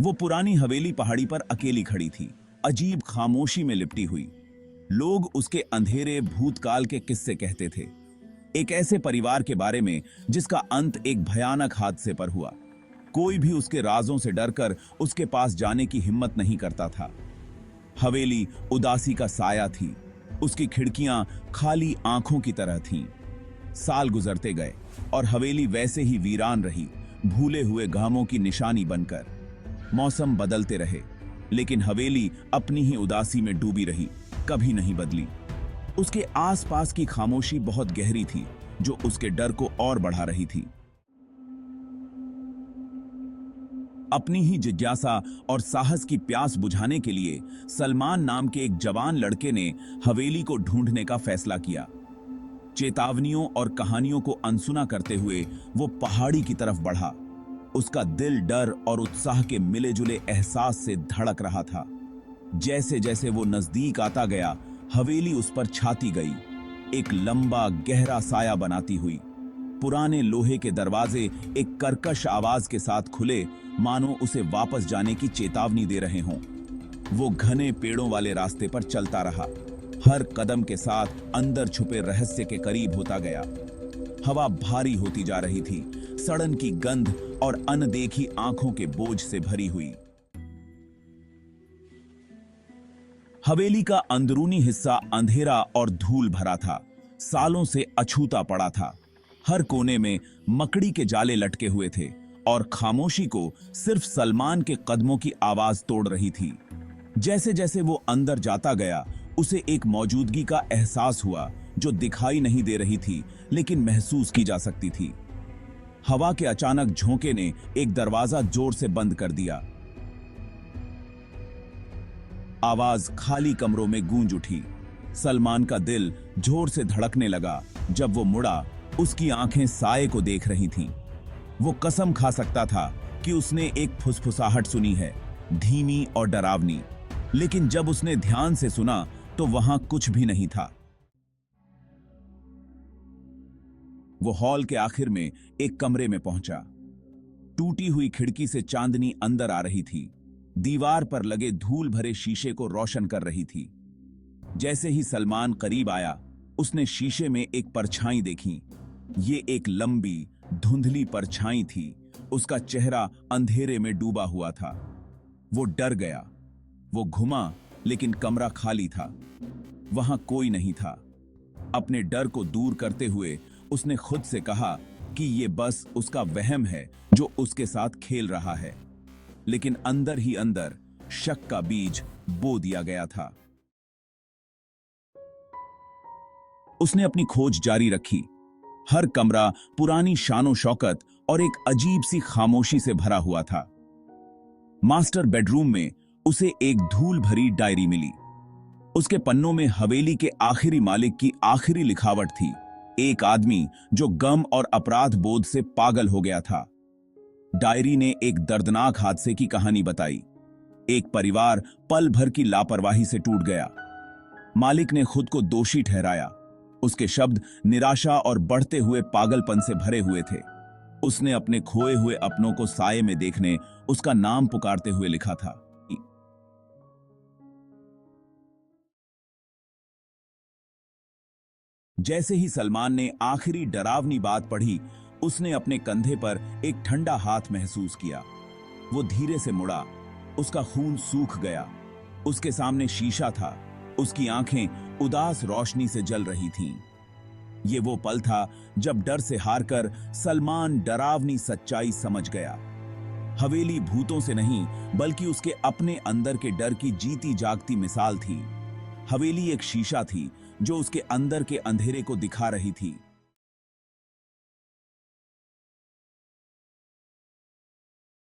वो पुरानी हवेली पहाड़ी पर अकेली खड़ी थी, अजीब खामोशी में लिपटी हुई। लोग उसके अंधेरे भूतकाल के किस्से कहते थे, एक ऐसे परिवार के बारे में जिसका अंत एक भयानक हादसे पर हुआ। कोई भी उसके राजों से डरकर उसके पास जाने की हिम्मत नहीं करता था। हवेली उदासी का साया थी, उसकी खिड़कियां खाली आंखों की तरह थीं। साल गुजरते गए और हवेली वैसे ही वीरान रही, भूले हुए गांवों की निशानी बनकर। मौसम बदलते रहे, लेकिन हवेली अपनी ही उदासी में डूबी रही, कभी नहीं बदली। उसके आसपास की खामोशी बहुत गहरी थी, जो उसके डर को और बढ़ा रही थी। अपनी ही जिज्ञासा और साहस की प्यास बुझाने के लिए सलमान नाम के एक जवान लड़के ने हवेली को ढूंढने का फैसला किया। चेतावनियों और कहानियों को अनसुना करते हुए वो पहाड़ी की तरफ बढ़ा। उसका दिल डर और उत्साह के मिले जुले एहसास से धड़क रहा था। जैसे जैसे वो नजदीक आता गया, हवेली उस पर छाती गई, एक लंबा गहरा साया बनाती हुई। पुराने लोहे के दरवाजे एक कर्कश आवाज के साथ खुले, मानो उसे वापस जाने की चेतावनी दे रहे हों। वो घने पेड़ों वाले रास्ते पर चलता रहा, हर कदम के साथ अंदर छुपे रहस्य के करीब होता गया। हवा भारी होती जा रही थी, सड़न की गंध और अनदेखी आंखों के बोझ से भरी हुई। हवेली का अंदरूनी हिस्सा अंधेरा और धूल भरा था, सालों से अछूता पड़ा था। हर कोने में मकड़ी के जाले लटके हुए थे और खामोशी को सिर्फ सलमान के कदमों की आवाज तोड़ रही थी। जैसे जैसे वो अंदर जाता गया, उसे एक मौजूदगी का एहसास हुआ जो दिखाई नहीं दे रही थी, लेकिन महसूस की जा सकती थी। हवा के अचानक झोंके ने एक दरवाजा जोर से बंद कर दिया। आवाज खाली कमरों में गूंज उठी। सलमान का दिल जोर से धड़कने लगा। जब वो मुड़ा, उसकी आंखें साये को देख रही थीं। वो कसम खा सकता था कि उसने एक फुसफुसाहट सुनी है, धीमी और डरावनी। लेकिन जब उसने ध्यान से सुना तो वहां कुछ भी नहीं था। वो हॉल के आखिर में एक कमरे में पहुंचा। टूटी हुई खिड़की से चांदनी अंदर आ रही थी, दीवार पर लगे धूल भरे शीशे को रोशन कर रही थी। जैसे ही सलमान करीब आया, उसने शीशे में एक परछाई देखी। ये एक लंबी धुंधली परछाई थी, उसका चेहरा अंधेरे में डूबा हुआ था। वो डर गया। वो घुमा, लेकिन कमरा खाली था, वहां कोई नहीं था। अपने डर को दूर करते हुए उसने खुद से कहा कि ये बस उसका वहम है जो उसके साथ खेल रहा है। लेकिन अंदर ही अंदर शक का बीज बो दिया गया था। उसने अपनी खोज जारी रखी। हर कमरा पुरानी शानो शौकत और एक अजीब सी खामोशी से भरा हुआ था। मास्टर बेडरूम में उसे एक धूल भरी डायरी मिली। उसके पन्नों में हवेली के आखिरी मालिक की आखिरी लिखावट थी, एक आदमी जो गम और अपराध बोध से पागल हो गया था। डायरी ने एक दर्दनाक हादसे की कहानी बताई। एक परिवार पल भर की लापरवाही से टूट गया। मालिक ने खुद को दोषी ठहराया। उसके शब्द निराशा और बढ़ते हुए पागलपन से भरे हुए थे। उसने अपने खोए हुए अपनों को साये में देखने उसका नाम पुकारते हुए लिखा था। जैसे ही सलमान ने आखिरी डरावनी बात पढ़ी, उसने अपने कंधे पर एक ठंडा हाथ महसूस किया। वो धीरे से मुड़ा, उसका खून सूख गया। उसके सामने शीशा था, उसकी आंखें उदास रोशनी से जल रही थीं। ये वो पल था जब डर से हारकर सलमान डरावनी सच्चाई समझ गया। हवेली भूतों से नहीं, बल्कि उसके अपने अंदर के डर की जीती जागती मिसाल थी। हवेली एक शीशा थी जो उसके अंदर के अंधेरे को दिखा रही थी।